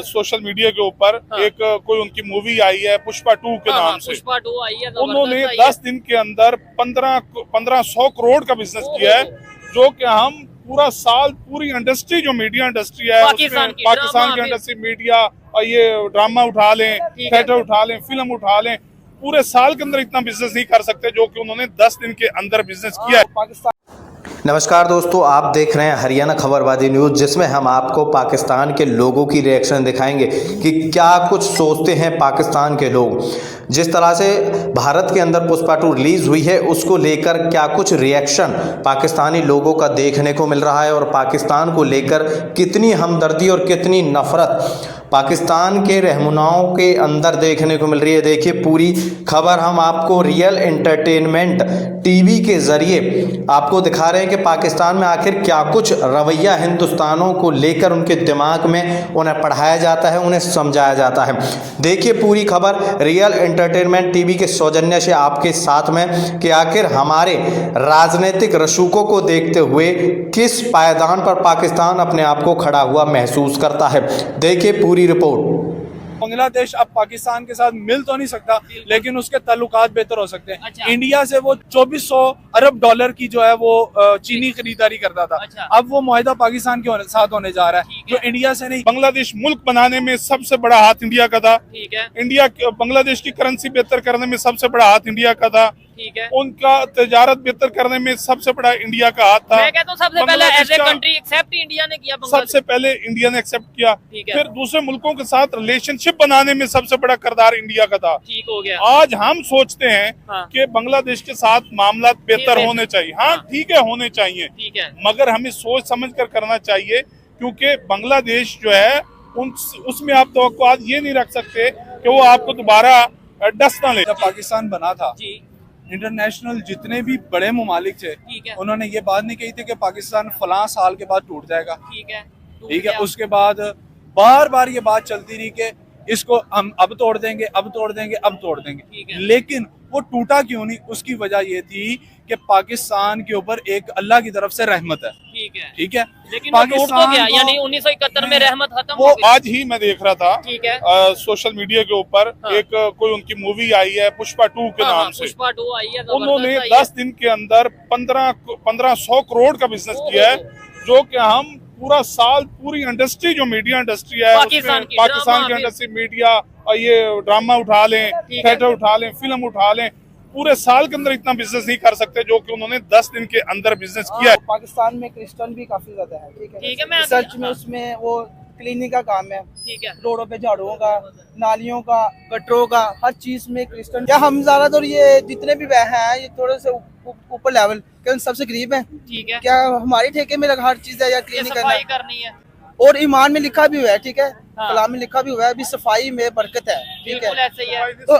Social media के ऊपर एक कोई उनकी मूवी आई है पुष्पा 2 के नाम से। पुष्पा 2 आई है, उन्होंने 10 दिन के अंदर 1500 करोड़ का बिजनेस किया है, जो कि हम पूरा साल पूरी इंडस्ट्री जो मीडिया इंडस्ट्री है पाकिस्तान की इंडस्ट्री मीडिया और ये ड्रामा उठा लें, थिएटर उठा लें, फिल्म उठा लें, पूरे साल के अंदर इतना बिजनेस नहीं कर सकते जो कि उन्होंने 10 दिन के अंदर बिजनेस किया है। नमस्कार दोस्तों, आप देख रहे हैं हरियाणा खबरबाजी न्यूज़, जिसमें हम आपको पाकिस्तान के लोगों की रिएक्शन दिखाएंगे कि क्या कुछ सोचते हैं पाकिस्तान के लोग। जिस तरह से भारत के अंदर पुष्पा 2 रिलीज़ हुई है, उसको लेकर क्या कुछ रिएक्शन पाकिस्तानी लोगों का देखने को मिल रहा है और पाकिस्तान को लेकर कितनी हमदर्दी और कितनी नफरत पाकिस्तान के रहनुमाओं के अंदर देखने को मिल रही है। देखिए, पूरी खबर हम आपको रियल एंटरटेनमेंट टीवी के ज़रिए आपको दिखा रहे हैं कि पाकिस्तान में आखिर क्या कुछ रवैया हिंदुस्तानों को लेकर उनके दिमाग में उन्हें पढ़ाया जाता है, उन्हें समझाया जाता है। देखिए पूरी खबर रियल एंटरटेनमेंट टीवी के सौजन्य से आपके साथ में कि आखिर हमारे राजनीतिक रसूखों को देखते हुए किस पायदान पर पाकिस्तान अपने आप को खड़ा हुआ महसूस करता है। देखिए पूरी रिपोर्ट। बांग्लादेश अब पाकिस्तान के साथ मिल तो नहीं सकता, लेकिन उसके ताल्लुकात बेहतर हो सकते हैं। अच्छा। इंडिया से वो 2400 अरब डॉलर की जो है वो चीनी खरीदारी करता था। अच्छा। अब वो मुआहिदा पाकिस्तान के साथ होने जा रहा है, जो इंडिया से नहीं। बांग्लादेश मुल्क बनाने में सबसे बड़ा हाथ इंडिया का था। ठीक है, इंडिया बांग्लादेश की करेंसी बेहतर करने में सबसे बड़ा हाथ इंडिया का था। ठीक है। उनका तजारत बेहतर करने में सबसे बड़ा इंडिया का हाथ था। मैं कहता हूं सबसे पहले बांग्लादेश एज ए का कंट्री एक्सेप्ट इंडिया ने किया बांग्लादेश। सबसे पहले इंडिया ने एक्सेप्ट किया, ठीक है। फिर दूसरे मुल्कों के साथ रिलेशनशिप बनाने में सबसे बड़ा किरदार इंडिया का था। ठीक हो गया। आज हम सोचते हैं हाँ। कि बांग्लादेश के साथ मामला बेहतर होने चाहिए। हाँ, ठीक है, होने चाहिए, ठीक है, मगर हमें सोच समझ कर करना चाहिए, क्योंकि बांग्लादेश जो है उसमें आप तवक्कुआत ये नहीं रख सकते कि वो आपको दोबारा डस ना ले। जब पाकिस्तान बना था, जी, इंटरनेशनल जितने भी बड़े ममालिक थे, ठीक है, उन्होंने ये बात नहीं कही थी कि पाकिस्तान फलां साल के बाद टूट जाएगा। ठीक है, ठीक है, उसके बाद बार बार ये बात चलती रही कि इसको हम अब तोड़ देंगे, अब तोड़ देंगे, अब तोड़ ठीक देंगे, है। लेकिन वो टूटा क्यों नहीं? उसकी वजह ये थी कि पाकिस्तान के ऊपर एक अल्लाह की तरफ से रहमत है। ठीक है, ठीक है, लेकिन वो टूट तो गया, को- यानी 1971 में रहमत खत्म वो हो गई। आज ही मैं देख रहा था, ठीक है, सोशल मीडिया के ऊपर हाँ। एक कोई उनकी मूवी आई है पुष्पा 2 के नाम से। पुष्पा 2 आई है, उन्होंने जबरदस्त आई है। 10 दिन के अंदर 1500 करोड़ का बिजनेस किया है, जो कि हम पूरा साल पूरी इंडस्ट्री जो मीडिया इंडस्ट्री है पाकिस्तान की ड्रामा इंडस्ट्री मीडिया और ये ड्रामा उठा लें, ठीक है। थिएटर उठा लें, फिल्म उठा लें, पूरे साल के अंदर इतना बिजनेस नहीं कर सकते जो कि उन्होंने 10 दिन के अंदर बिजनेस किया है। पाकिस्तान में क्रिश्चियन भी काफी ज्यादा है। ठीक है, मैं सच में उसमें वो क्लीनिंग का काम है, ठीक है, रोडों पे झाड़ुओं का, नालियों का, गटरों का, हर चीज में क्रिश्चियन। क्या हम ज्यादातर ये जितने भी वह हैं ये थोड़े से ऊपर लेवल के, उन सबसे गरीब हैं? ठीक है, क्या हमारे ठेके में हर चीज है या ये क्लीनिंग सफाई करना? करनी है। और ईमान में लिखा भी हुआ है, ठीक है, हाँ। कलाम में लिखा भी हुआ है, अभी सफाई में बरकत है। ठीक बिल्कुल है, ऐसे ही है। तो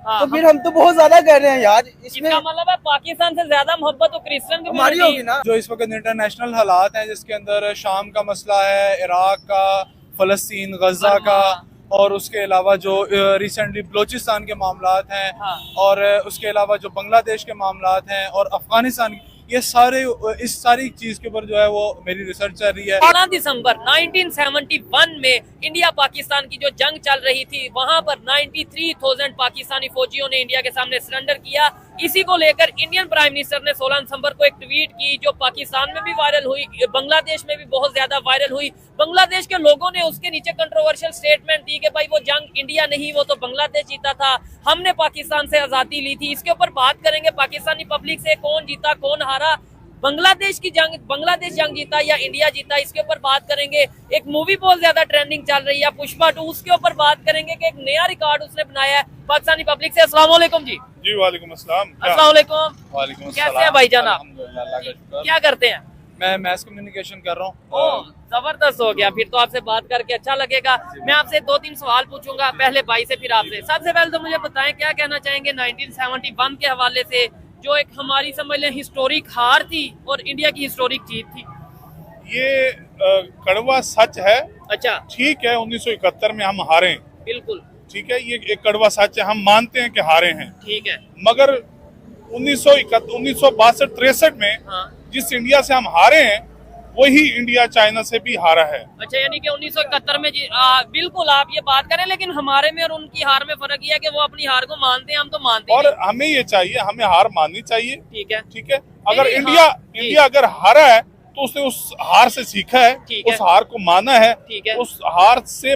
हाँ, तो फिर हम तो बहुत ज्यादा कर रहे हैं यार इसमें। इसका मतलब है पाकिस्तान से ज्यादा मोहब्बत तो क्रिश्चियन हमारी होगी ना। जो इस वक्त इंटरनेशनल हालात हैं, जिसके अंदर शाम का मसला है, इराक का, फलस्तीन, गजा का, और उसके अलावा जो रिसेंटली बलोचिस्तान के मामलात हैं, हाँ। और उसके अलावा जो बांग्लादेश के मामलात हैं और अफगानिस्तान, ये सारे इस सारी चीज के ऊपर जो है वो मेरी रिसर्च चल रही है। 16 दिसंबर 1971 में इंडिया पाकिस्तान की जो जंग चल रही थी, वहां पर 93,000 पाकिस्तानी फौजियों ने इंडिया के सामने सरेंडर किया। इसी को लेकर इंडियन प्राइम मिनिस्टर ने 16 दिसंबर को एक ट्वीट की, जो पाकिस्तान में भी वायरल हुई, बांग्लादेश में भी बहुत ज्यादा वायरल हुई। बांग्लादेश के लोगों ने उसके नीचे कंट्रोवर्शियल स्टेटमेंट दी कि भाई वो जंग इंडिया नहीं, वो तो बांग्लादेश जीता था, हमने पाकिस्तान से आजादी ली थी। इसके ऊपर बात करेंगे पाकिस्तानी पब्लिक से, कौन जीता कौन हारा, बांग्लादेश जंग जीता या इंडिया जीता, इसके ऊपर बात करेंगे। एक मूवी बहुत ज्यादा ट्रेंडिंग चल रही है पुष्पा 2, उसके ऊपर बात करेंगे कि एक नया रिकॉर्ड उसने बनाया है पाकिस्तानी पब्लिक से। अस्सलाम वालेकुम जी। जी वालेकुम अस्सलाम। अस्सलाम वालेकुम। वालेकुम कैसे अस्सलाम। हैं भाईजान आप? अल्हम्दुलिल्लाह, अल्लाह का शुक्र। क्या करते हैं? मैं मैस कम्युनिकेशन कर रहा ओ, हूँ। जबरदस्त हो गया, फिर तो आपसे बात करके अच्छा लगेगा। मैं आपसे 2-3 सवाल पूछूंगा, पहले भाई से फिर आपसे। सबसे पहले तो मुझे बताएं, क्या कहना चाहेंगे 1971 के हवाले से, जो एक हमारी समझ लें हिस्टोरिक हार थी और इंडिया की हिस्टोरिक जीत थी? ये कड़वा सच है। अच्छा, ठीक है, 1971 में हम हारे, बिल्कुल ठीक है, ये एक कड़वा सच है, हम मानते हैं कि हारे हैं, ठीक है। मगर 1962-63 में हाँ, जिस इंडिया से हम हारे हैं वही इंडिया चाइना से भी हारा है। अच्छा, यानी कि 1971 में बिल्कुल आप ये बात करें, लेकिन हमारे में और उनकी हार में फर्क ये है कि वो अपनी हार को मानते हैं, हम तो मानते और नहीं। हमें ये चाहिए, हमें हार माननी चाहिए। ठीक है, ठीक है, अगर नहीं, इंडिया हाँ, इंडिया अगर हारा है तो उसने उस हार से सीखा है, ठीक है। उस हार को माना है, ठीक है। उस हार से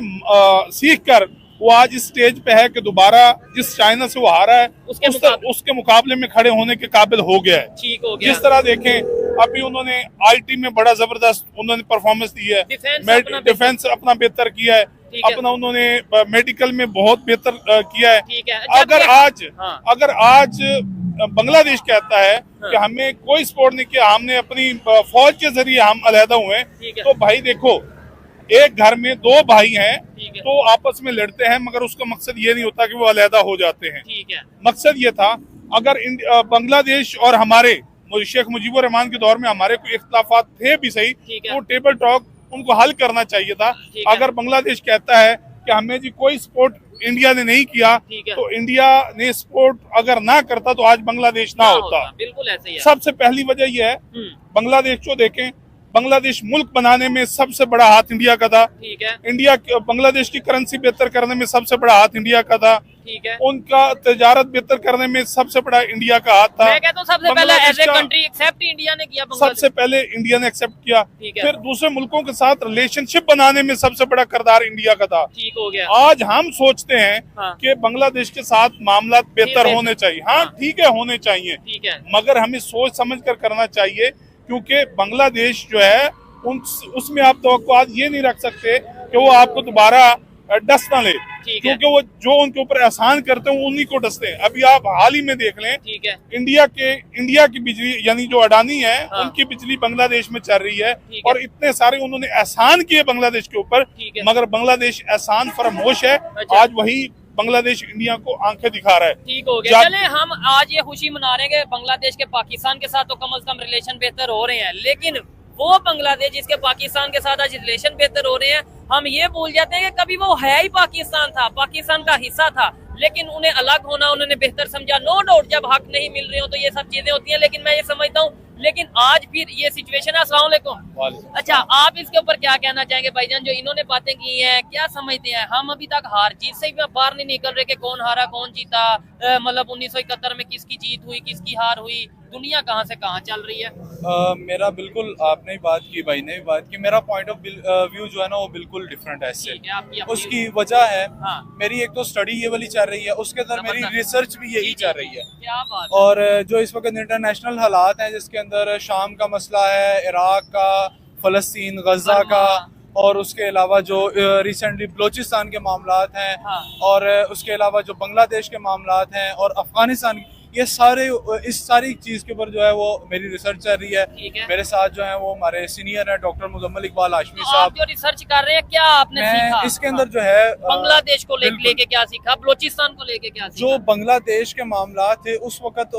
सीख कर वो आज इस स्टेज पे है कि दोबारा जिस चाइना से वो हारा है उसके मुकाबले में खड़े होने के काबिल हो गया है। ठीक हो गया। जिस तरह देखें अभी उन्होंने आईटी में बड़ा जबरदस्त उन्होंने परफॉर्मेंस दी है, डिफेंस अपना बेहतर किया है, अपना उन्होंने मेडिकल में बहुत बेहतर किया है। ठीक है। अगर आज बांग्लादेश कहता है कि हमें कोई सपोर्ट नहीं किया, हमने अपनी फौज के जरिए हम अलहदा हुए, तो भाई देखो एक घर में दो भाई हैं तो आपस में लड़ते हैं, मगर उसका मकसद ये नहीं होता कि वो अलहदा हो जाते हैं। ठीक है। मकसद ये था, अगर बांग्लादेश और हमारे शेख मुजीबुर रहमान के दौर में हमारे कोई इख्तिलाफात थे भी सही, तो टेबल टॉक उनको हल करना चाहिए था। अगर बांग्लादेश कहता है कि हमें जी कोई सपोर्ट इंडिया ने नहीं किया, तो इंडिया ने सपोर्ट अगर ना करता तो आज बांग्लादेश ना होता। बिल्कुल ऐसे ही है। सबसे पहली वजह यह है, बांग्लादेश को देखें, बांग्लादेश मुल्क बनाने में सबसे बड़ा हाथ इंडिया का था। ठीक है। इंडिया बांग्लादेश की करेंसी बेहतर करने में सबसे बड़ा हाथ इंडिया का था। ठीक है। उनका तजारत बेहतर करने में सबसे बड़ा इंडिया का हाथ था। मैं कहता हूं सबसे पहले as a country accept India ने किया, सबसे पहले इंडिया ने एक्सेप्ट किया। फिर दूसरे मुल्कों के साथ रिलेशनशिप बनाने में सबसे बड़ा किरदार इंडिया का था। ठीक हो गया। आज हम सोचते हैं कि बांग्लादेश के साथ मामला बेहतर होने चाहिए। हाँ ठीक है, होने चाहिए, मगर हमें सोच समझ कर करना चाहिए, क्योंकि बांग्लादेश जो है उसमें आप तवक्कुआत ये नहीं रख सकते कि वो आपको दोबारा डस ना ले, क्योंकि वो जो उनके ऊपर एहसान करते हैं उन्हीं को डसते हैं। अभी आप हाल ही में देख लें, इंडिया की बिजली यानी जो अडानी है, उनकी बिजली बांग्लादेश में चल रही है, और इतने सारे उन्होंने एहसान किए बांग्लादेश के ऊपर, मगर बांग्लादेश एहसान फरामोश है। आज वही बांग्लादेश इंडिया को आंखें दिखा रहा है। ठीक हो गया। चले हम आज ये खुशी मना रहे हैं कि बांग्लादेश के पाकिस्तान के साथ तो कम से कम रिलेशन बेहतर हो रहे हैं, लेकिन वो बांग्लादेश जिसके पाकिस्तान के साथ आज रिलेशन बेहतर हो रहे हैं, हम ये भूल जाते हैं कि कभी वो है ही पाकिस्तान था, पाकिस्तान का हिस्सा था, लेकिन उन्हें अलग होना उन्होंने बेहतर समझा। नो डाउट जब हक नहीं मिल रहे हो तो ये सब चीजें होती हैं, लेकिन मैं ये समझता हूँ, लेकिन आज फिर ये सिचुएशन है। अस्सलाम वालेकुम। अच्छा, आप इसके ऊपर क्या कहना चाहेंगे भाईजान, जो इन्होंने बातें की हैं, क्या समझते हैं? हम अभी तक हार जीत से भी बाहर नहीं निकल रहे कि कौन हारा कौन जीता, मतलब 1971 में किसकी जीत हुई किसकी हार हुई, दुनिया कहाँ से कहाँ चल रही है? मेरा बिल्कुल, आपने बात की, भाई ने भी बात की, मेरा पॉइंट ऑफ व्यू जो है ना वो बिल्कुल डिफरेंट है इससे। उसकी वजह है, मेरी एक तो स्टडी ये वाली चल रही है, उसके अंदर मेरी रिसर्च भी यही चल रही है। क्या बात? और जो इस वक्त इंटरनेशनल हालात हैं, जिसके अंदर शाम का मसला है, इराक का, फलस्तीन, गजा का, और उसके अलावा जो रिसेंटली बलोचिस्तान के मामलात हैं, और उसके अलावा जो बांग्लादेश के मामलात हैं और अफगानिस्तान, ये सारे इस सारी चीज के ऊपर जो है वो मेरी रिसर्च चल रही है। मेरे साथ जो है वो हमारे सीनियर है डॉक्टर मुजम्मिल इकबाल हाशमी साहब। जो रिसर्च कर रहे हैं, क्या आपने सीखा इसके अंदर जो है? बांग्लादेश को लेके क्या सीखा, बलोचिस्तान को लेके क्या सीखा? जो बांग्लादेश के मामला थे उस वक्त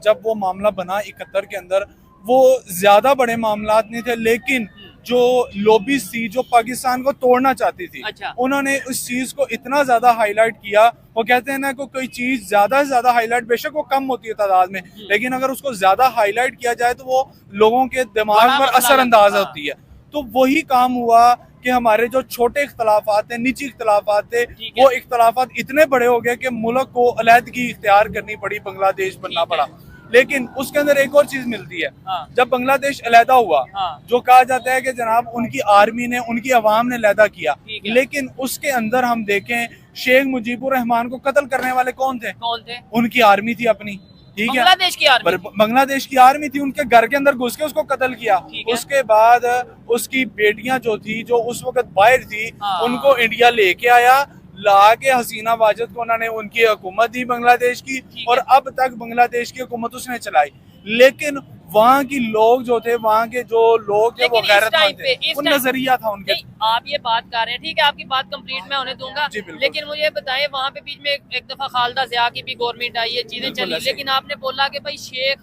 जब वो मामला बना 71 के अंदर, वो ज्यादा बड़े मामला नहीं थे, लेकिन जो लॉबीज थी जो पाकिस्तान को तोड़ना चाहती थी, उन्होंने उस चीज को इतना ज्यादा हाईलाइट किया। वो कहते हैं ना कि कोई चीज ज्यादा से ज्यादा हाईलाइट, बेशक वो कम होती है तादाद में, लेकिन अगर उसको ज्यादा हाईलाइट किया जाए तो वो लोगों के दिमाग पर असरअंदाज होती है। तो वही काम हुआ कि हमारे जो छोटे इख्तलाफात थे, निजी इख्तलाफात थे, वो इख्तलाफात इतने बड़े हो गए कि मुल्क को अलहदगी इख्तियार करनी पड़ी, बांग्लादेश बनना पड़ा। लेकिन उसके अंदर एक और चीज मिलती है, जब बांग्लादेश अलहदा हुआ, जो कहा जाता है कि जनाब उनकी आर्मी ने, उनकी अवाम ने अलहदा किया, लेकिन उसके अंदर हम देखें शेख मुजीबुर रहमान को कत्ल करने वाले कौन थे? उनकी आर्मी थी अपनी। ठीक है, बांग्लादेश की आर्मी थी, उनके घर के अंदर घुस के उसको कत्ल किया। उसके बाद उसकी बेटियां जो थी, जो उस वक्त बाहर थी, उनको इंडिया लेके आया, ला के हसीना वाजिद को उन्होंने उनकी हुकूमत दी बांग्लादेश की, और अब तक बांग्लादेश की हुकूमत उसने चलाई। लेकिन वहाँ की लोग जो थे, वहाँ के जो लोग थे वो गैरतमंद थे, वो नजरिया था उनके। आप ये बात कर रहे हैं, ठीक है, आपकी बात कंप्लीट मैं होने दूंगा, लेकिन मुझे बताएं, वहाँ पे बीच में एक दफा खालदा ज़िया की भी गवर्नमेंट आई है, चीजें चली, लेकिन आपने बोला कि भाई शेख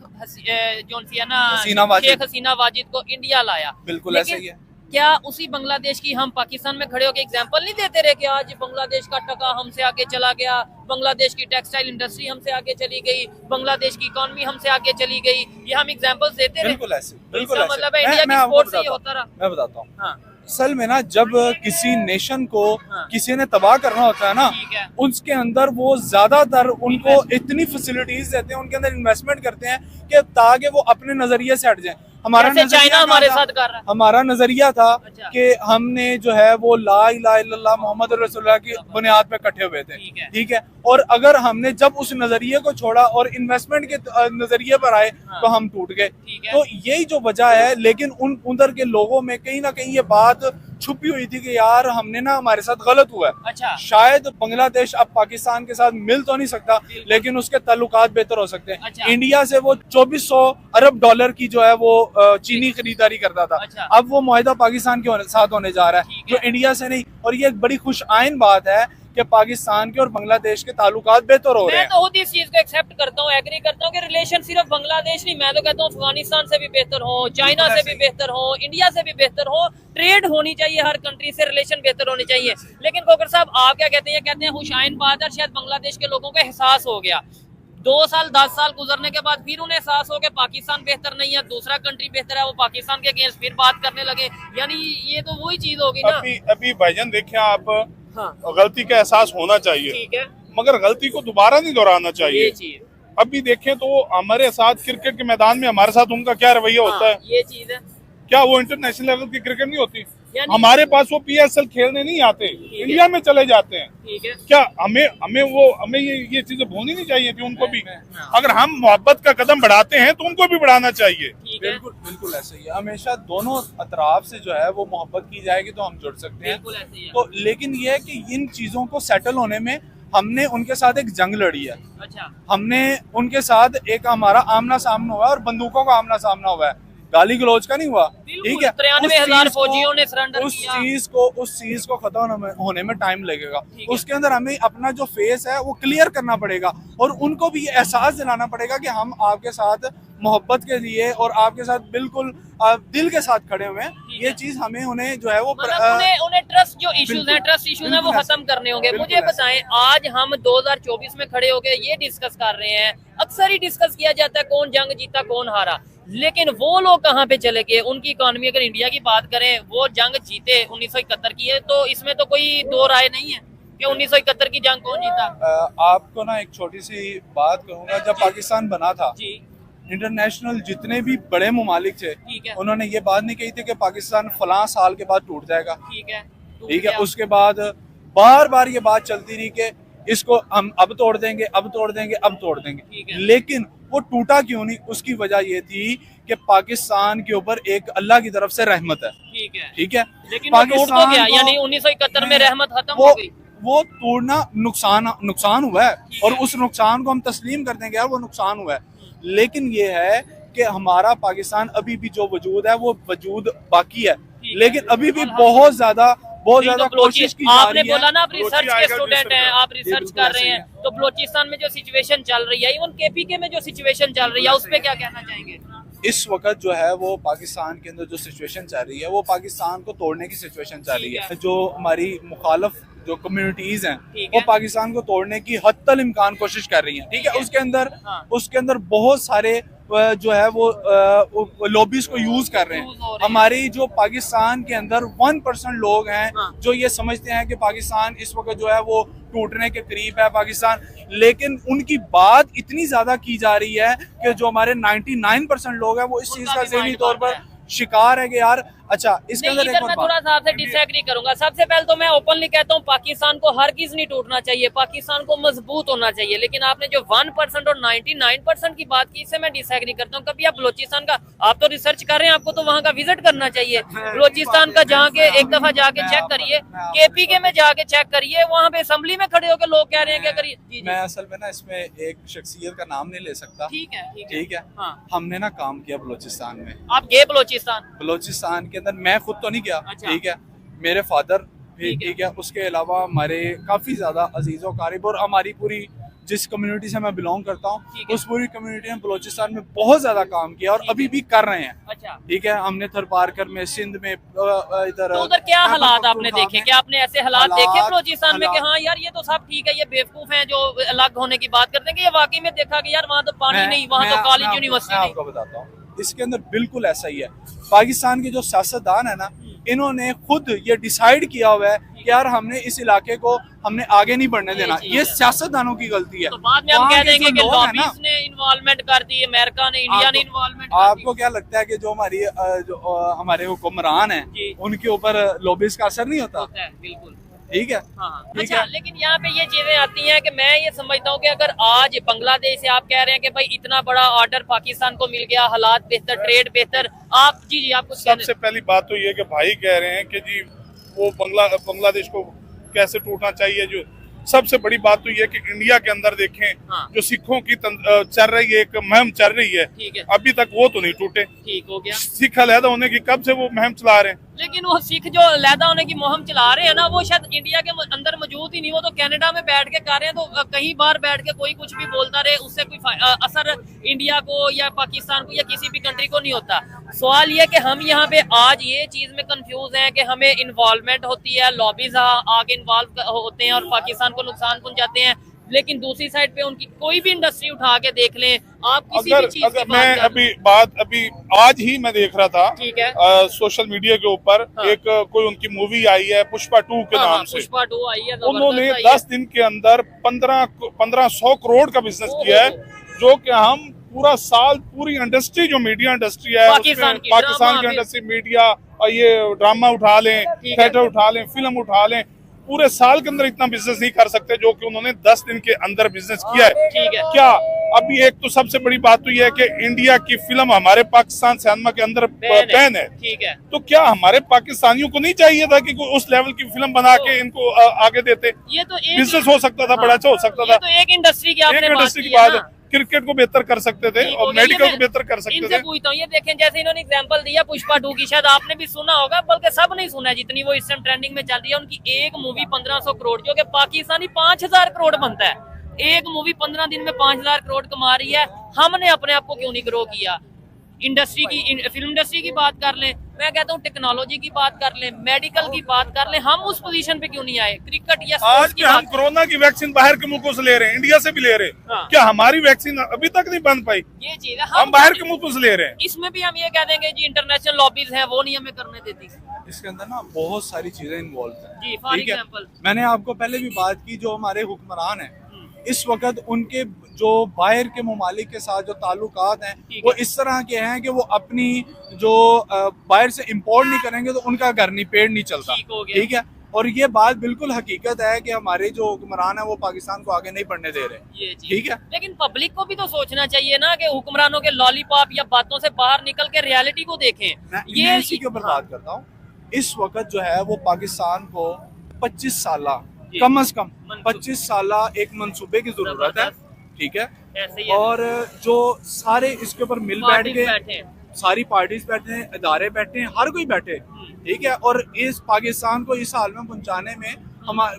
हसीना वाजिद को इंडिया लाया। बिल्कुल ऐसा ही है। क्या उसी बांग्लादेश की हम पाकिस्तान में खड़े होकर एग्जांपल नहीं देते रहे कि आज बांग्लादेश का टका हमसे आगे चला गया, बांग्लादेश की टेक्सटाइल इंडस्ट्री हमसे आगे चली गई, बांग्लादेश की इकोनॉमी हमसे आगे चली गई, ये हम एग्जांपल्स देते रहे। बिल्कुल ऐसे, बिल्कुल इसका ऐसे। मतलब है इंडिया की स्पोर्ट्स से ये होता रहा। मैं बताता हूँ। हाँ, असल में ना जब किसी नेशन को हाँ। किसी ने तबाह करना होता है ना, ठीक है। उसके अंदर वो ज्यादातर उनको इतनी फैसिलिटीज देते हैं, उनके अंदर इन्वेस्टमेंट करते हैं कि ताकि वो अपने नजरिए से हट जाएं। हमारा जैसे नजरिया चाइना क्या हमारे था? साथ कर रहा है। हमारा नजरिया था अच्छा। कि हमने जो है वो ला इलाहा इल्लल्लाह मोहम्मद रसूलुल्लाह की बुनियाद पे इकट्ठे हुए थे, ठीक है। ठीक है। और अगर हमने जब उस नजरिए को छोड़ा और इन्वेस्टमेंट के नजरिए पर आए तो हम टूट गए। ठीक है। तो यही जो वजह है, लेकिन उन उधर के लोगों में कहीं ना कहीं ये बात छुपी हुई थी कि यार हमने ना, हमारे साथ गलत हुआ है। अच्छा। शायद बांग्लादेश अब पाकिस्तान के साथ मिल तो नहीं सकता, लेकिन उसके ताल्लुकात बेहतर हो सकते हैं। अच्छा। इंडिया से वो 2400 अरब डॉलर की जो है वो चीनी खरीदारी करता था। अच्छा। अब वो मुआहिदा पाकिस्तान के साथ होने जा रहा है, ठीक जो है। इंडिया से नहीं। और ये एक बड़ी खुश आइन बात है कि पाकिस्तान के और बांग्लादेश के ताल्लुकात बेहतर हो रहे मैं हैं। तो खुद इस चीज को एक्सेप्ट करता हूँ, एग्री करता हूँ कि रिलेशन सिर्फ बांग्लादेश नहीं, मैं तो कहता हूँ अफगानिस्तान से भी बेहतर हो, चाइना से भी बेहतर हो, इंडिया से भी बेहतर हो, ट्रेड होनी चाहिए, हर कंट्री से रिलेशन बेहतर होने चाहिए। लेकिन खोकर साहब आप क्या कहते हैं? कहते हैं खुशाइन बात है, शायद बांग्लादेश के लोगों को एहसास हो गया 2 साल 10 साल गुजरने के बाद फिर उन्हें एहसास हो गया पाकिस्तान बेहतर नहीं है, दूसरा कंट्री बेहतर है, वो पाकिस्तान के अगेंस्ट फिर बात करने लगे। यानी ये तो वही चीज होगी ना। अभी भाईजान देखिए आप, हाँ, गलती का एहसास होना चाहिए, ठीक है, मगर गलती को दोबारा नहीं दोहराना ये चाहिए। चीज, अभी देखें तो हमारे साथ क्रिकेट के मैदान में हमारे साथ उनका क्या रवैया होता है? ये चीज है। क्या वो इंटरनेशनल लेवल की क्रिकेट नहीं होती? यानी- हमारे पास वो PSL खेलने नहीं आते, है। इंडिया में चले जाते हैं। ठीक है। क्या हमें ये चीजें भूलनी नहीं चाहिए थी उनको भी? अगर हम मोहब्बत का कदम बढ़ाते हैं तो उनको भी बढ़ाना चाहिए। ठीक है, बिल्कुल बिल्कुल ऐसे ही है। हमेशा दोनों अतराफ से जो है वो मोहब्बत की जाएगी तो हम जुड़ सकते हैं। बिल्कुल ऐसे ही है। तो लेकिन ये है कि इन चीजों को सेटल होने में हमने उनके साथ एक जंग लड़ी है। अच्छा, हमने उनके साथ एक हमारा आमना सामना हुआ है और बंदूकों का आमना सामना हुआ है, गाली गलौज का नहीं हुआ। ठीक है, 93,000 फौजियों ने सरेंडर उस किया। चीज को खत्म होने में टाइम लगेगा। ठीक है। उसके अंदर हमें अपना जो फेस है वो क्लियर करना पड़ेगा और उनको भी ये एहसास दिलाना पड़ेगा कि हम आपके साथ मोहब्बत के लिए और आपके साथ बिल्कुल दिल के साथ खड़े हुए हैं। ठीक ये है। चीज हमें उन्हें जो है वो मतलब उन्हें ट्रस्ट जो इश्यूज बिल्कुल, हैं, ट्रस्ट इश्यूज हैं, वो बिल्कुल खत्म करने होंगे। बिल्कुल मुझे ऐसे। बताएं, आज हम 2024 में खड़े होके ये डिस्कस कर रहे हैं, अक्सर ही डिस्कस किया जाता है कौन जंग जीता कौन हारा, लेकिन वो लोग कहाँ पे चले गए? उनकी इकोनॉमी, अगर इंडिया की बात करें, वो जंग जीते 1971 की है, तो इसमें तो कोई दो राय नहीं है कि 1971 की जंग कौन जीता। आपको ना एक छोटी सी बात कहूंगा, जब पाकिस्तान बना था जी, इंटरनेशनल जितने भी बड़े ममालिक थे ठीक है, उन्होंने ये बात नहीं कही थी कि पाकिस्तान फलां साल के बाद टूट जाएगा। ठीक है, ठीक है, उसके बाद बार बार ये बात चलती रही कि इसको हम अब तोड़ देंगे, अब तोड़ देंगे, अब तोड़ ठीक देंगे। है। लेकिन वो टूटा क्यों नहीं? उसकी वजह ये थी कि पाकिस्तान के ऊपर एक अल्लाह की तरफ से रहमत है। ठीक है, ठीक है, लेकिन वो टूट तो पाकिस्तान गया, को- यानी 1971 में रहमत खत्म वो हो गई। वो तोड़ना नुकसान हुआ है ठीक और है। उस नुकसान को हम तस्लीम कर देंगे यार, वो नुकसान हुआ है। लेकिन ये है कि हमारा पाकिस्तान अभी भी जो वजूद है वो वजूद बाकी है, ठीक है। लेकिन अभी भी बहुत ज्यादा तो कोशिश की जा आपने रही है। बोला ना, आप रिसर्च बलोची के आएगा स्टूडेंट दूसरे हैं, तरफ। आप रिसर्च बिल्कुल कर रहे ऐसे ही हैं, तो बलोचिस्तान में जो सिचुएशन चल रही है, इवन KPK में जो सिचुएशन चल रही है, उस पे क्या कहना चाहेंगे? इस वक्त जो है वो पाकिस्तान के अंदर जो सिचुएशन चल रही है वो पाकिस्तान को तोड़ने की सिचुएशन चल रही ठीक है। जो हमारी मुखालफ जो कम्युनिटीज हैं ठीक वो है। पाकिस्तान को तोड़ने की हत्तल इम्कान कोशिश कर रही हैं। ठीक है, उसके अंदर हाँ। उसके अंदर बहुत सारे जो है वो लॉबीज को यूज कर रहे यूज हो हैं। रहे हैं। हमारी जो पाकिस्तान के अंदर 1% लोग हैं हाँ। जो ये समझते हैं कि पाकिस्तान इस वक्त जो है वो टूटने के करीब है पाकिस्तान, लेकिन उनकी बात इतनी ज्यादा की जा रही है कि जो हमारे 99% लोग हैं वो इस चीज उनका का भी ज़हनी माइंड तौर बन पर शिकार है कि यार अच्छा इसके नहीं, अंदर एक इधर और मैं बात। थोड़ा सा आपसे डिसएग्री करूंगा। सबसे पहले तो मैं ओपनली कहता हूँ, पाकिस्तान को हरगिज नहीं टूटना चाहिए, पाकिस्तान को मजबूत होना चाहिए। लेकिन आपने जो 1% और 99% की बात की, इससे मैं डिसएग्री करता हूँ। कभी आप बलोचिस्तान का, आप तो रिसर्च कर रहे हैं, आपको तो वहाँ का विजिट करना चाहिए। बलोचिस्तान का जाके एक दफा जाके चेक करिए, KPK में जाके चेक करिए, वहाँ पे असेंबली में खड़े होकर लोग कह रहे हैं क्या करिए। जी, जी। मैं असल में ना इसमें एक शख्सियत का नाम नहीं ले सकता। ठीक है, ठीक है, हाँ। हमने ना काम किया बलोचिस्तान में। आप गए बलोचिस्तान? बलोचिस्तान के अंदर मैं खुद तो नहीं गया। अच्छा। ठीक है, मेरे फादर भी ठीक है। ठीक है, उसके अलावा हमारे काफी ज्यादा अजीजों कारिब और हमारी पूरी जिस कम्युनिटी से मैं बिलोंग करता हूँ, उस पूरी कम्युनिटी ने बलोचिस्तान में बहुत ज्यादा काम किया और अभी भी कर रहे हैं। अच्छा, ठीक है, हमने थरपारकर में, सिंध में, इधर तो उधर क्या हालात आपने देखे? क्या आपने ऐसे हालात देखे बलोचिस्तान में कि हाँ यार ये तो सब ठीक है, ये बेवकूफ हैं जो अलग होने की बात करते हैं, कि ये वाकई में देखा कि यार वहाँ तो पानी नहीं, वहाँ तो कॉलेज यूनिवर्सिटी नहीं? आपको बताता हूँ, इसके अंदर बिल्कुल ऐसा ही है। पाकिस्तान के जो सियासतदान है ना, इन्होंने खुद ये डिसाइड किया हुआ है कि यार हमने इस इलाके को हमने आगे नहीं बढ़ने देना। ये सियासतदानों की गलती है। तो बाद में हम कह देंगे कि लॉबीज ने इन्वॉल्वमेंट कर दी, अमेरिका ने, इंडिया ने इन्वॉल्वमेंट। आपको क्या लगता है कि जो हमारे हुक्मरान हैं उनके ऊपर लॉबीज का असर नहीं होता? बिल्कुल ठीक है। हाँ, अच्छा, लेकिन यहाँ पे ये चीजें आती हैं कि मैं ये समझता हूँ कि अगर आज बांग्लादेश से आप कह रहे हैं कि भाई इतना बड़ा ऑर्डर पाकिस्तान को मिल गया, हालात बेहतर, ट्रेड बेहतर, आप जी आप कुछ सबसे पहली बात तो ये है कि भाई कह रहे हैं कि जी वो बांग्लादेश को कैसे टूटना चाहिए। जो सबसे बड़ी बात तो ये है कि इंडिया के अंदर देखें, जो सिखों की चल रही है, एक मुहिम चल रही है, अभी तक वो तो नहीं टूटे। ठीक हो गया, सिख अलहदा होने की कब से वो मुहिम चला रहे हैं, लेकिन वो सिख जो अलहदा होने की मुहिम चला रहे हैं ना, वो शायद इंडिया के अंदर मौजूद ही नहीं, वो तो कनाडा में बैठ के कर रहे हैं। तो कहीं बार बैठ के कोई कुछ भी बोलता रहे, उससे कोई असर इंडिया को या पाकिस्तान को या किसी भी कंट्री को नहीं होता। सवाल ये कि हम यहाँ पे आज ये चीज में कंफ्यूज हैं कि हमें इन्वॉल्वमेंट होती है, लॉबीज आगे इन्वॉल्व होते हैं और पाकिस्तान को नुकसान पहुंचाते हैं, लेकिन दूसरी साइड पे उनकी कोई भी इंडस्ट्री उठा के देख लें आप, किसी भी चीज की मैं अभी आज ही मैं देख रहा था, ठीक है, सोशल मीडिया के ऊपर एक कोई उनकी मूवी आई है पुष्पा 2 के नाम से। पुष्पा 2 आई है, उन्होंने 10 दिन के अंदर 1500 करोड़ का बिजनेस किया है, जो कि हम पूरा साल पूरी इंडस्ट्री जो मीडिया इंडस्ट्री है पाकिस्तान की इंडस्ट्री, मीडिया और ये ड्रामा उठा लें, थिएटर उठा लें, फिल्म उठा लें, पूरे साल के अंदर इतना बिजनेस नहीं कर सकते जो कि उन्होंने 10 दिन के अंदर बिजनेस किया है। ठीक है, क्या अभी एक तो सबसे बड़ी बात तो यह है कि इंडिया की फिल्म हमारे पाकिस्तान सिनेमा के अंदर बैन है। ठीक है, तो क्या हमारे पाकिस्तानियों को नहीं चाहिए था कि उस लेवल की फिल्म बना के इनको आगे देते? ये तो बिजनेस हो सकता था, बड़ा अच्छा हो सकता था। तो एक इंडस्ट्री की आपने बात की बात है, क्रिकेट को बेहतर कर सकते थे और मेडिकल को बेहतर कर सकते इनसे थे। पूछता हूँ, ये देखें जैसे इन्होंने एग्जांपल दिया पुष्पा 2 की, शायद आपने भी सुना होगा, बल्कि सब नहीं सुना है, जितनी वो इस टाइम ट्रेंडिंग में चल रही है। उनकी एक मूवी 1500 करोड़, जो कि पाकिस्तानी 5000 करोड़ बनता है, एक मूवी 15 दिन में 5000 करोड़ कमा रही है। हमने अपने आप को क्यों नहीं ग्रो किया? इंडस्ट्री की, फिल्म इंडस्ट्री की बात कर लें, मैं कहता हूँ टेक्नोलॉजी की बात कर लें, मेडिकल की बात कर लें, हम उस पोजीशन पे क्यों नहीं आए? क्रिकेट या आज के हम कोरोना की वैक्सीन बाहर के मुल्कों से ले रहे हैं, इंडिया से भी ले रहे हैं। क्या हमारी वैक्सीन अभी तक नहीं बन पाई? ये चीज है, हम बाहर के मुल्कों से ले रहे हैं। इसमें भी हम ये कह देंगे जी इंटरनेशनल लॉबीज हैं, वो नहीं हमें करने देती। इसके अंदर ना बहुत सारी चीजें इन्वॉल्व हैं। जी, फॉर एग्जांपल मैंने आपको पहले भी बात की, जो हमारे हुक्मरान हैं इस वक्त उनके जो बाहर के ममालिक के साथ जो ताल्लुकात हैं वो इस तरह के हैं कि वो अपनी जो बाहर से इंपोर्ट नहीं करेंगे तो उनका घर नहीं, पेड़ नहीं चलता। ठीक है, और ये बात बिल्कुल हकीकत है कि हमारे जो हुक्मरान है वो पाकिस्तान को आगे नहीं बढ़ने दे रहे। ठीक है, लेकिन पब्लिक को भी तो सोचना चाहिए ना कि हुक्मरानों के लॉलीपॉप या बातों से बाहर निकल के रियलिटी को देखें। ये इसी के ऊपर बात करता हूँ। इस वक्त जो है वो पाकिस्तान को 25 साल कम से कम 25 साल एक मंसूबे की जरूरत है। ठीक है, और जो सारे इसके ऊपर मिल बैठ के, सारी पार्टीज बैठे हैं, इदारे बैठे हैं, हर कोई बैठे। ठीक है, और इस पाकिस्तान को इस हाल में पहुंचाने में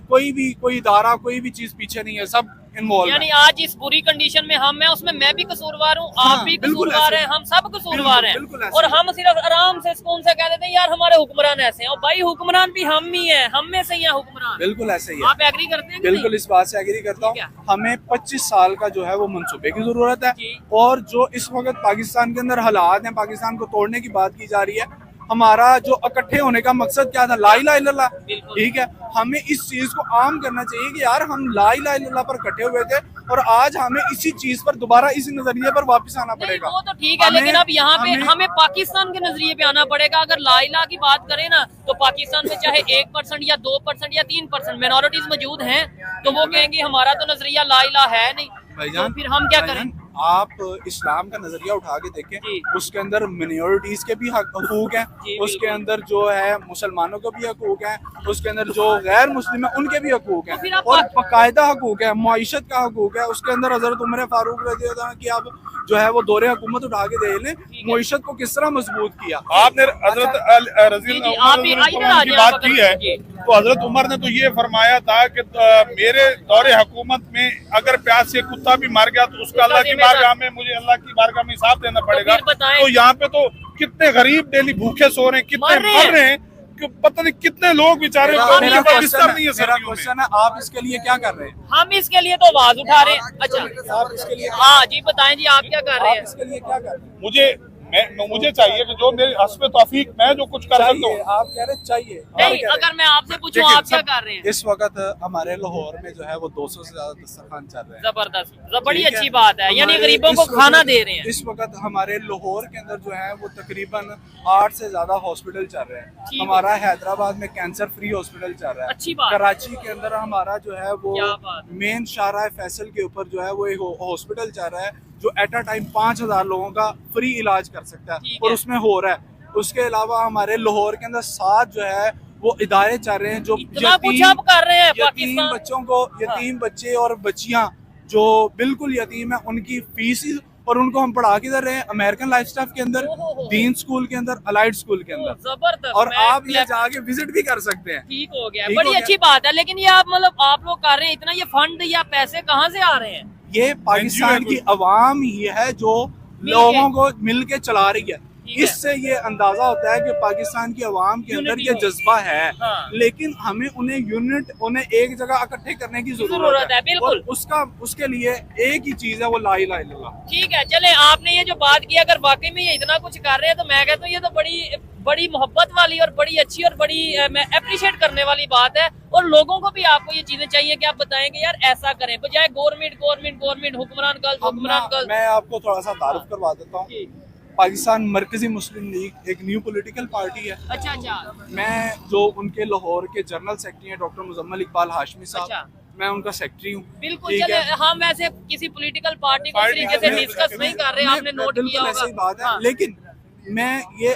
कोई इदारा, कोई भी चीज पीछे नहीं है, सब इन्वॉल्व। यानी आज इस बुरी कंडीशन में हम हैं, उसमें मैं भी कसूरवार हूँ, आप भी कसूरवार हैं, हम सब कसूरवार हैं, और हम सिर्फ आराम से सुकून से कह देते हैं यार हमारे हुक्मरान ऐसे हैं। और भाई हुक्मरान भी हम ही हैं, हम में से ही हैं हुक्मरान। बिल्कुल ऐसे ही है। आप एग्री करते हैं? बिल्कुल इस बात से एग्री करता हूँ। हमें 25 साल का जो है वो मंसूबे की जरूरत है, और जो इस वक्त पाकिस्तान के अंदर हालात हैं, पाकिस्तान को तोड़ने की बात की जा रही है। हमारा जो इकट्ठे होने का मकसद क्या था? ला इलाहा इल्लल्लाह। ठीक है, हमें इस चीज को आम करना चाहिए कि यार हम ला इलाहा इल्लल्लाह पर इकट्ठे हुए थे, और आज हमें इसी चीज पर दोबारा इस नजरिए पर वापस आना पड़ेगा। वो तो ठीक है, लेकिन अब यहाँ पे हमें पाकिस्तान के नजरिए पे आना पड़ेगा। अगर ला इलाहा की बात करें ना, तो पाकिस्तान में चाहे 1% या 2% या 3% माइनॉरिटीज मौजूद हैं, तो वो कहेंगे हमारा तो नजरिया ला इलाहा है नहीं, तो फिर हम क्या करें? आप इस्लाम का नजरिया उठा के जी। देखें, उसके अंदर मिनोरिटीज के भी हकूक हैं, जी, उसके बिल्कुल। अंदर जो है मुसलमानों के भी हकूक हैं, उसके अंदर जो गैर मुस्लिम है उनके भी हकूक तो फिर हैं आप और बाकायदा हकूक है, मुआइशत का हकूक है। उसके अंदर हजरत उमर फारूक रज़ी अल्लाह अन्हु की आप जो है वो दौरे हुकूमत उठा के दे लें, मुआइशत को किस तरह मजबूत किया। आपने हजरत जी, जी, आप भी आइए ना, उमर की आइए, बात आप की अगर- है, जी। तो हजरत उमर ने तो ये फरमाया था कि मेरे दौरे हुकूमत में अगर प्यास से कुत्ता भी मार गया तो उसका अल्लाह की बारगाह में, मुझे अल्लाह की बारगाह में हिसाब देना पड़ेगा। फिर बताएं। तो यहाँ पे तो कितने गरीब डेली भूखे सो रहे हैं, कितने मर रहे मर रहे हैं, कि पता नहीं कितने लोग बेचारे मेरा बिस्तर नहीं है मेरा सर्दियों में। क्वेश्चन है, आप इसके लिए क्या कर रहे हैं? हम इसके लिए तो आवाज उठा रहे हैं। अच्छा, आप इसके लिए हाँ जी, बताएं जी, आप क्या कर रहे आप हैं? इसके लिए क्या कर रहे हैं? मुझे चाहिए कि जो मेरे हस्ब तौफीक मैं जो कुछ कर सकता चाहिए, हूँ। आप कह रहे चाहिए। नहीं, आप कह रहे अगर मैं आपसे पूछूं देखिए, आप क्या सब- कर रहे हैं? इस वक्त हमारे लाहौर में जो है वो 200 से ज्यादा दस्तरखान चल रहे हैं। जबरदस्त, बड़ी ठीक है? अच्छी बात है, यानी हमारे गरीबों इस को वक्त- खाना दे रहे हैं। इस वक्त हमारे लाहौर के अंदर जो है वो तकरीबन 8 से ज्यादा हॉस्पिटल चल रहे हैं। ठीक है। हमारा हैदराबाद में कैंसर फ्री हॉस्पिटल चल रहा है। अच्छी बात। कराची के अंदर हमारा जो है वो क्या बात। मेन शाहराह फैसल के ऊपर जो है वो एक हॉस्पिटल चल रहा है जो एट अ टाइम 5000 लोगों का फ्री इलाज कर सकता ठीक है है। और उसमें हो रहा है। उसके अलावा हमारे लाहौर के अंदर 7 जो है वो इदारे चल रहे हैं जो इतना कुछ आप कर रहे हैं यतीम पाकिस्तान। बच्चों को, यतीम बच्चे और बच्चियां जो बिल्कुल यतीम है उनकी फीस और उनको हम पढ़ा के दे रहे हैं अमेरिकन लाइफ स्टाइल के अंदर, ओहो। दीन स्कूल के अंदर, अलाइड स्कूल के अंदर। जबरदस्त। और मैं आप ये क्लैप- जाके विजिट भी कर सकते हैं। ठीक हो गया, ठीक बड़ी हो गया। अच्छी बात है। लेकिन ये आप मतलब आप लोग कर रहे हैं इतना, ये फंड या पैसे कहाँ से आ रहे हैं? ये पाकिस्तान NGO की अवाम ही है जो लोगों को मिल के चला रही है। ठीक है। इससे ये अंदाजा होता है कि पाकिस्तान की अवाम के अंदर Unity ये हो। जज्बा है। हाँ। लेकिन हमें उन्हें एक जगह इकट्ठे करने की जरूरत जरूरत है, बिल्कुल। और उसके लिए एक ही चीज है, वो ला इलाहा इल्लल्लाह। ठीक है, चले, आपने ये जो बात की, अगर वाकई में ये इतना कुछ कर रहे हैं तो मैं कहता हूँ ये तो बड़ी बड़ी मोहब्बत वाली और बड़ी अच्छी और बड़ी मैं अप्रिशिएट करने वाली बात है। और लोगों को भी आपको ये चीजें चाहिए कि आप बताएंगे यार ऐसा करें, बजाय गवर्नमेंट हुक्मरान गर्ल्स। मैं आपको थोड़ा सा तारुफ करवा देता हूँ। पाकिस्तान मरकजी मुस्लिम लीग एक न्यू पॉलिटिकल पार्टी है। अच्छा अच्छा मैं जो उनके लाहौर के जनरल सेक्रेटरी हैं डॉक्टर मुजम्मल इकबाल हाशमी साहब, अच्छा। मैं उनका सेक्रेटरी हूँ। बिल्कुल। ठीक चले, है? हम वैसे किसी पॉलिटिकल पार्टी को इस तरीके से डिस्कस नहीं कर रहे, आपने नोट बिल्कुल किया ऐसी होगा। बात है। हाँ। लेकिन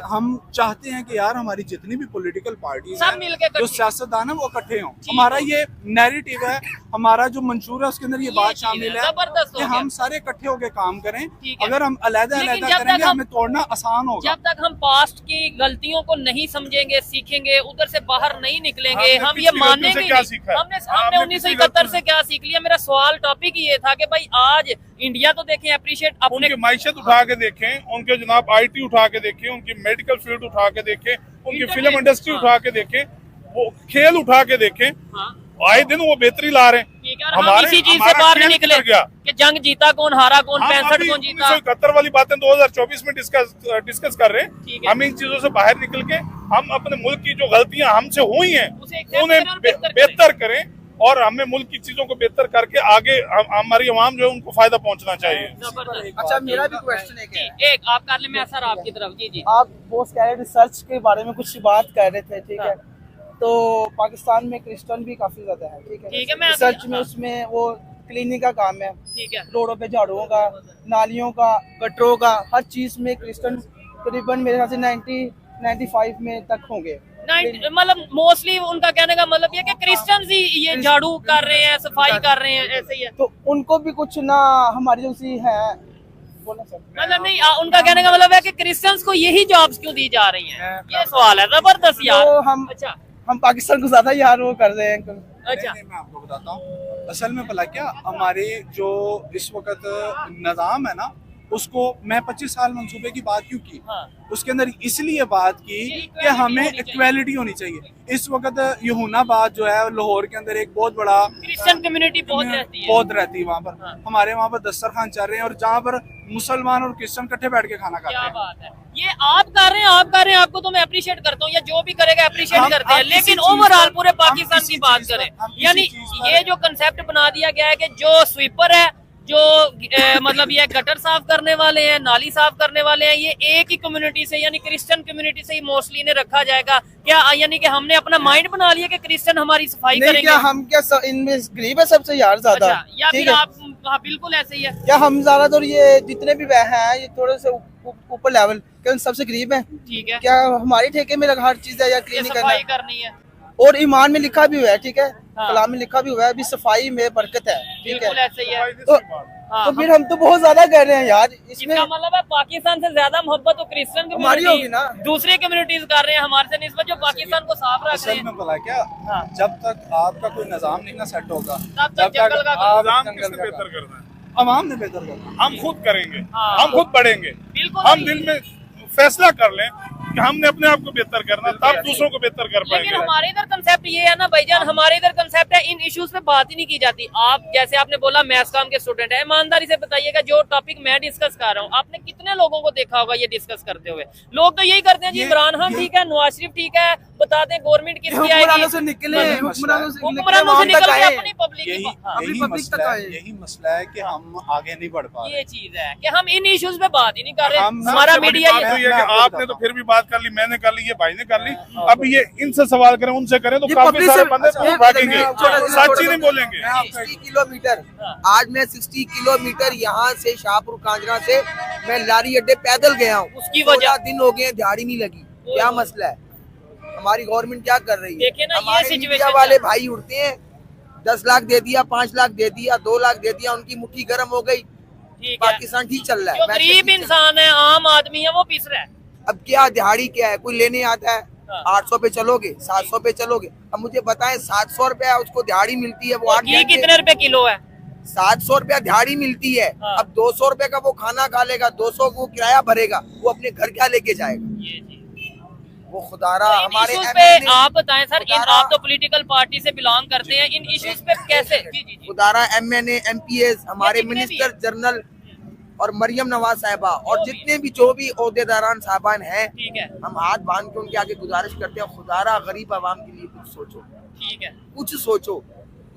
हम चाहते हैं कि यार हमारी जितनी भी पॉलिटिकल पार्टी सब मिलके जो इकट्ठी। सियासतदान है वो इकट्ठे हों। ठीक हमारा है। ये नैरेटिव है, हमारा जो मंशूर है उसके अंदर ये बात चीज़ शामिल है, है जबरदस्त हो कि गया। हम सारे इकट्ठे होकर काम करें। ठीक है। अगर हम अलग लेकिन अलग जब तक करेंगे हम- हमें तोड़ना आसान होगा। जब तक हम पास्ट की गलतियों को नहीं समझेंगे, सीखेंगे, उधर से बाहर नहीं निकलेंगे, हमने हम पिछली ये गलतियों मानेंगे से ही क्या नहीं। सीखा है? हमने हमने 1971 पिछली से क्या सीख लिया? मेरा सवाल टॉपिक ये था कि भाई आज इंडिया तो देखें अप्रिशिएट अपने उनकी माइशत उठा के देखें, उनके जनाब IT उठा के देखें, उनकी मेडिकल फील्ड उठा के देखें, उनकी Internet, फिल्म इंडस्ट्री हाँ। उठा के देखें, वो खेल उठा के देखें। हाँ। आए दिन वो बेहतरी ला रहे हैं। ठीक है, और हम इसी चीज से बाहर नहीं निकले गया। कि जंग जीता कौन, हारा कौन, हम 65 अभी कौन जीता। 1971 वाली बातें 2024 में डिस्कस कर रहे ठीक हैं। है। हम इन चीजों से बाहर निकल के हम अपने मुल्क की जो गलतियां हमसे हुई हैं उसे accept उन्हें करें और बेहतर बेहतर करें और हमें मुल्क की चीजों को बेहतर करके आगे हमारी आवाम जो है उनको फायदा पहुंचना चाहिए। जबरदस्त। अच्छा, मेरा भी क्वेश्चन है। जी, एक आप कर ले, मैं सर आपकी तरफ। जी जी आप बॉस कह रहे रिसर्च के बारे में कुछ बात कर रहे थे, ठीक है? तो पाकिस्तान में क्रिश्चियन भी काफी ज्यादा है, ठीक है? ठीक है, मैं रिसर्च में हाँ। उसमें वो क्लीनिंग का काम है, ठीक है। रोडों पे झाड़ुओं का, नालियों का, गटरों का, हर चीज में क्रिश्चियन तकरीबन मेरे ख्याल से 95 में तक होंगे। मतलब मोस्टली उनका कहने का मतलब ये कि क्रिश्चियंस ही ये झाड़ू कर रहे हैं, सफाई कर रहे हैं, ऐसे ही है। तो उनको भी कुछ ना हमारी जैसी है, बोला सर। मतलब नहीं, उनका कहने का मतलब है कि क्रिश्चियंस को यही जॉब्स क्यों दी जा रही हैं? ये सवाल है। जबरदस्त यार। तो हम अच्छा पाकिस्तान को ज्यादा यार वो कर रहे हैं। अच्छा। नहीं, मैं आपको बताता हूँ असल में भला क्या हमारे जो इस वक्त निज़ाम है ना, उसको मैं 25 साल मंसूबे की बात क्यों की? हाँ। उसके अंदर इसलिए बात की कि हमें इक्वालिटी होनी चाहिए। इस वक्त यहूनाबाद जो है लाहौर के अंदर एक बहुत बड़ा क्रिश्चियन कम्युनिटी बहुत रहती है। बहुत रहती है वहाँ पर। हाँ। हमारे वहाँ पर दस्तरखान चल रहे हैं और जहाँ पर मुसलमान और क्रिश्चियन इकट्ठे बैठ के खाना खाते क्या हैं। बात है, ये आप कर रहे हैं, आपको तो मैं अप्रिशिएट करता हूँ, या जो भी करेगा अप्रिशिएट हम- करते हैं। हम इसी लेकिन चीज़ ओवरऑल पर- पूरे हम पाकिस्तान इसी की बात चीज़ पर- करें, हम इसी यानी चीज़ पर- ये जो कंसेप्ट बना दिया गया है कि जो स्वीपर है जो मतलब ये गटर साफ करने वाले हैं, नाली साफ करने वाले हैं, ये एक ही कम्युनिटी से यानी क्रिश्चियन कम्युनिटी से ही मोस्टली इन्हें रखा जाएगा क्या? यानी कि हमने अपना माइंड बना लिया कि क्रिश्चियन हमारी सफाई नहीं, करेंगे? क्या हम क्या इनमें गरीब है सबसे यार ज्यादा? अच्छा, या ठीक फिर है? आप हाँ बिल्कुल ऐसे ही है। क्या हम ज्यादातर ये जितने भी हैं ये थोड़े से ऊपर लेवल के सबसे गरीब है? ठीक है, क्या हमारी ठेके में हर चीज है या ये क्लीनिंग सफाई करना? करनी है, और ईमान में लिखा भी हुआ है, ठीक है, हाँ। कलाम में लिखा भी हुआ है अभी सफाई में बरकत है, ठीक बिल्कुल है। ऐसे ही है। तो हाँ, फिर हम तो बहुत ज्यादा कह रहे हैं यार इसमें। इसका मतलब है पाकिस्तान से ज्यादा मोहब्बत तो क्रिश्चियन हमारी होगी ना। दूसरे कम्युनिटीज कर रहे हैं हमारे से निस्बत, जो पाकिस्तान को साफ रख रहे असल हैं। में भला क्या, हाँ। जब तक आपका कोई निजाम नहीं ना सेट होगा, तब तक जंगल का आप निजाम जंगल किसने का बेहतर करना है? अवाम ने बेहतर करना। हम खुद करेंगे, हाँ। हम खुद बढ़ेंगे, बिल्कुल हम नहीं। दिल में फैसला कर लें कि हमने अपने आप को बेहतर करना, तब दूसरों को बेहतर कर लेकिन पाएंगे। हमारे इधर कंसेप्ट ये है ना भाईजान, हमारे इधर कंसेप्ट है इन इश्यूज पे बात ही नहीं की जाती। आप जैसे आपने बोला मैथ्स काम के स्टूडेंट है, ईमानदारी से बताइएगा जो टॉपिक मैं डिस्कस कर रहा हूँ आपने कितने लोगों को देखा होगा ये डिस्कस करते हुए? लोग तो यही करते हैं जी, इमरान खान ठीक है, नवाज शरीफ ठीक है, बता दें गवर्नमेंट किसकी हुक्मरानों आएगी, से निकले, हुक्मरानों से हुक्मरानों से निकल के अपनी पब्लिक यही हाँ, अपनी पब्लिक तक आए। यही मसला है कि हम आगे नहीं बढ़ पा रहे। ये चीज है कि हम इन इश्यूज पे बात ही नहीं कर रहे। हम- हमारा सबसे बड़ी मीडिया बात तो ये है कि आपने तो फिर भी बात कर ली, मैंने कर ली, ये भाई ने कर ली, अब ये इनसे सवाल करें, उनसे करें तो ये काफी पब्लिक सारे से- बंदे अच्छा, भागेंगे, छोटा- सच ही नहीं बोलेंगे। 60 किलोमीटर, आज मैं 60 किलोमीटर यहाँ से शाहपुर कांजरा से मैं लारी अड्डे पैदल गया हूँ। उसकी वजह- 16 दिन हो गए, दिहाड़ी नहीं लगी। क्या मसला है? हमारी गवर्नमेंट क्या कर रही है? देखिए ना, ये हमारे situation मीडिया वाले भाई उठते हैं, 10 लाख दे दिया, 5 लाख दे दिया, 2 लाख दे दिया, उनकी मुट्ठी गर्म हो गई, ठीक है, पाकिस्तान ठीक चल रहा जो है। मैच गरीब ठीक चल इंसान है, आम आदमी है, वो पिस रहा है। रहा है। अब क्या दिहाड़ी क्या है? कोई लेने आता है हाँ। 800 पे चलोगे, 700 पे चलोगे। अब मुझे बताएं 700 रुपया उसको दिहाड़ी मिलती है, वो आठ घी घंटे कितने रुपए किलो है? 700 रुपया दिहाड़ी मिलती है। हाँ। अब 200 रुपए का वो खाना खा लेगा, 200 को किराया भरेगा, वो अपने घर क्या लेके जाएगा? ये जी। वो खुदारा तो इन हमारे इश्यूज MLA पे आप बताएं सर, इन खुदारा- आप तो पॉलिटिकल पार्टी से बिलोंग करते हैं, इन इश्यूज पे कैसे? जी जी जी, खुदारा MNA MPS हमारे जितने भी मिनिस्टर जनरल और मरियम नवाज साहिबा और जो भी जितने भी जो भी ओहदेदारान साहबान हैं, ठीक है, हम हाथ बांध के उनके आगे गुजारिश करते हैं, खुदारा गरीब आवाम के लिए कुछ सोचो, ठीक है। कुछ सोचो।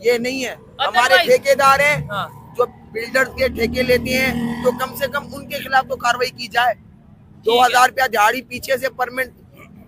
ये नहीं है हमारे Otherwise- ठेकेदार हैं हाँ, जो बिल्डर्स के ठेके लेते हैं, तो कम से कम उनके खिलाफ तो कार्रवाई की जाए। 2000 रुपया दिहाड़ी पीछे से परमानेंट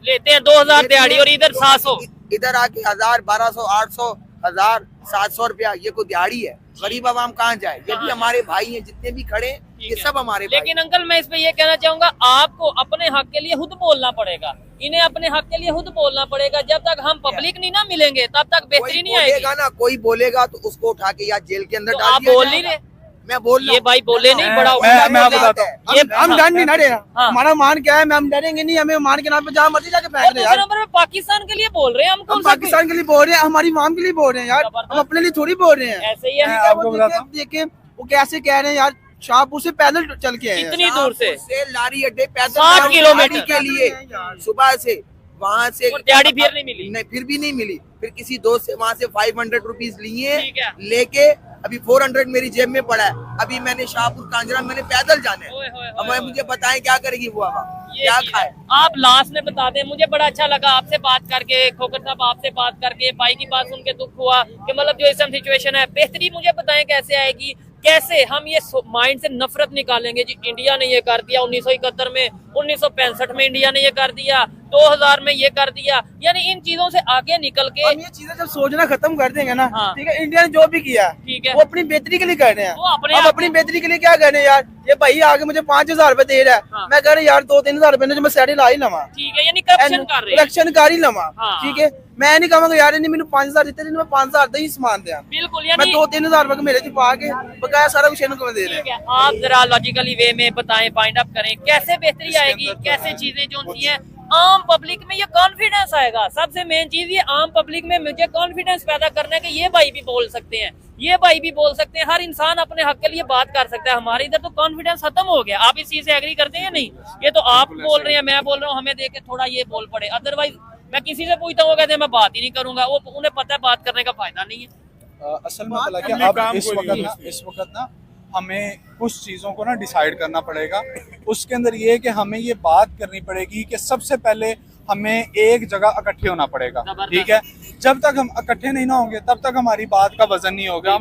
लेते हैं 2000 दिहाड़ी और इधर 700। इधर आके 1000 1200 800 1000 700 रुपया, ये कोई दिहाड़ी है? गरीब आवाम कहाँ जाए? ये भी हमारे भाई हैं, जितने भी खड़े हैं, ये सब हमारे भाई लेकिन अंकल मैं इस पे ये कहना चाहूंगा, आपको अपने हक के लिए खुद बोलना पड़ेगा, इन्हें अपने हक के लिए खुद बोलना पड़ेगा। जब तक हम पब्लिक नहीं ना मिलेंगे तब तक कोई बेहतरी नहीं आएगी। बोलेगा ना, कोई बोलेगा तो उसको उठा के या जेल के अंदर तो डाल आप दिया बोल जाएगा। नहीं रहे, मैं बोल रहा ये हूँ। भाई बोले नहीं, बड़ा मैं बताता हूँ। ये हम डर नहीं ना रहे। हाँ। हमारा मान क्या है? मैं हम डरेंगे नहीं, हमें मान के नाम पे जहाँ मर्जी जाके और फेंक रहे दूसरे यार। नंबर पे पाकिस्तान के लिए बोल रहे हैं, हम हम कौन सा पाकिस्तान के लिए बोल रहे हैं, हमारी माम के लिए बोल रहे हैं यार, जबरदस्त। हम अपने लिए थोड़ी बोल रहे हैं। ऐसे ही है। मैं आपको बताता हूँ। देखे वो कैसे कह रहे हैं यार, शाहपुर से पैदल चल के आए हैं। इतनी दूर से शाहपुर लारी अड्डे पैदल 60 जाओ किलोमीटर दिहाड़ी के लिए सुबह से, वहाँ से और दिहाड़ी फिर नहीं मिली। नहीं, फिर भी नहीं मिली। फिर किसी दोस्त से वहाँ से 500 रुपीज लिए, ठीक है। लेके अभी 400 मेरी जेब में पड़ा है। अभी मैंने शाहपुर कांजरा मैंने पैदल जाना है। ओए होए अब होए मुझे बताएं क्या करेगी वो आवाम, ये क्या चीज़ खाए? है। आप लास्ट में बता दें, मुझे बड़ा अच्छा लगा आपसे बात करके, खोकर साहब आपसे बात करके, भाई की बात सुन के दुख हुआ कि मतलब जो इस टाइम सिचुएशन है, बेहतरी मुझे बताएं कैसे आएगी, कैसे हम ये माइंड से नफरत निकालेंगे जी इंडिया ने ये कर दिया 1971 में, 1965 में इंडिया ने ये कर दिया, 2000 में ये कर दिया, यानी इन चीजों से आगे निकल के हम ये चीजें जब सोचना खत्म कर देंगे ना, हाँ। ठीक है, इंडिया ने जो भी किया ठीक है। वो अपनी बेहतरी के लिए कर रहे हैं। वो अपने अब आप अपनी बेहतरी के लिए क्या कर रहे हैं यार? ये भाई आगे मुझे 5000 रुपए दे रहा है, हाँ। मैं कह रहा यार 2-3 हजार रुपए जो मैं सैडी ला ही लवा, ठीक है, यानी करप्शन कर रहे हैं। इलेक्शन कर ही लवा, हाँ। ठीक है। मैं नहीं कहूँगा यार इन्हें मैंने 5000 देते, मैं 5000 दे ही सामान दिया, बिल्कुल, मैं यानी 2-3 हजार रुपए मेरे से पा के बकाया सारा कुछ इनको मैं दे रहे ठीक हैं। है, आप जरा लॉजिकली वे में बताएं, फाइंड अप करें कैसे बेहतरी आएगी, कैसे चीजें जो होती हैं आम पब्लिक में ये कॉन्फिडेंस आएगा। सबसे मेन चीज ये आम पब्लिक में मुझे कॉन्फिडेंस पैदा करना है कि ये भाई भी बोल सकते हैं, ये भाई भी बोल सकते हैं, हर इंसान अपने हक के लिए बात कर सकता है। हमारे इधर तो कॉन्फिडेंस खत्म हो गया। आप इस चीज से एग्री करते हैं? नहीं, ये तो आप बोल रहे हैं, मैं बोल रहा हूँ, हमें देख के थोड़ा ये बोल पड़े। अदरवाइज मैं किसी से पूछता हूँ, कहते हैं मैं बात ही नहीं करूंगा, वो उन्हें पता है बात करने का फायदा नहीं है। असल में भला करने क्या, अब काम इस कोई नहीं वक्त ना हमें कुछ चीज़ों को ना डिसाइड करना पड़ेगा। उसके अंदर ये है कि हमें ये बात करनी पड़ेगी कि सबसे पहले हमें एक जगह इकट्ठे होना पड़ेगा। ठीक है, जब तक हम इकट्ठे नहीं ना होंगे तब तक हमारी बात का वजन नहीं होगा,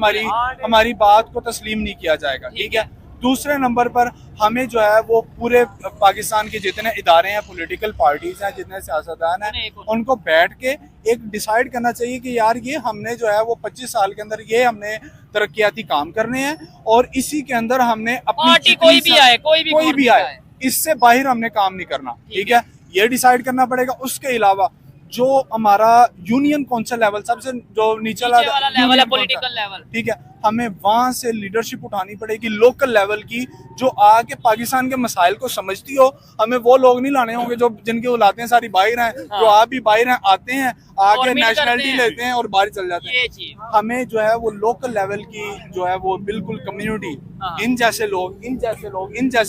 हमारी बात को तस्लीम नहीं किया जाएगा। ठीक है, दूसरे नंबर पर हमें जो है वो पूरे पाकिस्तान के जितने इदारे हैं, पॉलिटिकल पार्टीज हैं, जितने सियासतदान हैं, उनको बैठ के एक डिसाइड करना चाहिए कि यार ये हमने जो है वो 25 साल के अंदर ये हमने तरक्याती काम करने हैं और इसी के अंदर हमने अपनी कोई भी आए इससे बाहर हमने काम नहीं करना। ठीक है, ये डिसाइड करना पड़ेगा। उसके अलावा जो हमारा यूनियन काउंसिल लेवल, सबसे जो नीचे वाला लेवल है, पॉलिटिकल लेवल, ठीक है, हमें वहां से लीडरशिप उठानी पड़ेगी लोकल लेवल की, जो आके पाकिस्तान के मसाइल को समझती हो। हमें वो लोग नहीं लाने होंगे जो जिनके बुलाते हैं सारी बाहर हैं, जो आप भी बाहर हैं, आते हैं आके नेशनलिटी लेते हैं और बाहर चल जाते हैं। हमें जो है वो लोकल लेवल की जो है वो बिल्कुल कम्युनिटी, इन जैसे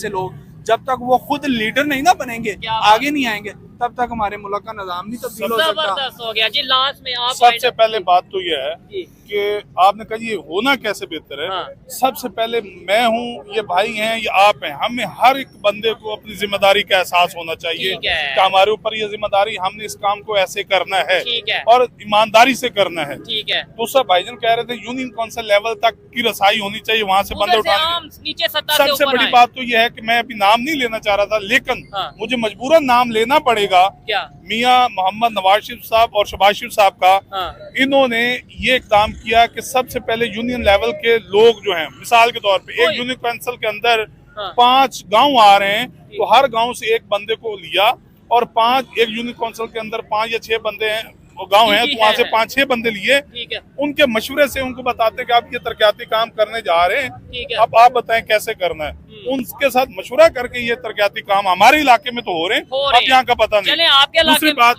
लोग जब तक वो खुद लीडर नहीं ना बनेंगे, आगे नहीं आएंगे, तब तक हमारे मुल्क का निजाम नहीं तब्दील हो सकता। जबरदस्त हो गया जी। लास्ट में आप सबसे पहले बात तो यह है कि आपने कहा ये होना कैसे बेहतर है। सबसे पहले मैं हूँ, ये भाई हैं, ये आप हैं, हमें हर एक बंदे को अपनी जिम्मेदारी का एहसास होना चाहिए कि हमारे ऊपर ये जिम्मेदारी, हमने इस काम को ऐसे करना है और ईमानदारी से करना है। दूसरा भाईजान कह रहे थे यूनियन काउंसिल लेवल तक की रसाई होनी चाहिए, वहाँ से बंदे उठाने। सबसे बड़ी बात तो यह है कि मैं अभी नाम नहीं लेना चाह रहा था, लेकिन मुझे मजबूरन नाम लेना पड़ेगा। मियां मोहम्मद नवाज शरीफ साहब और शहबाज शरीफ साहब का। इन्होंने ये इक़दाम किया कि सबसे पहले यूनियन लेवल के लोग जो हैं, मिसाल के तौर पे एक यूनियन काउंसिल के अंदर 5 गांव आ रहे हैं, तो हर गांव से एक बंदे को लिया और एक यूनियन काउंसिल के अंदर 5 या 6 बंदे हैं, गांव हैं, तो वहाँ से 5-6 बंदे लिए, उनके मशवरे से उनको बताते कि आप ये तरक्याती काम करने जा रहे हैं, अब आप बताएं कैसे करना है। उनके साथ मशवरा करके ये तरक्याती काम हमारे इलाके में तो हो रहे हैं, अब यहाँ का पता नहीं। आपके दूसरी बात,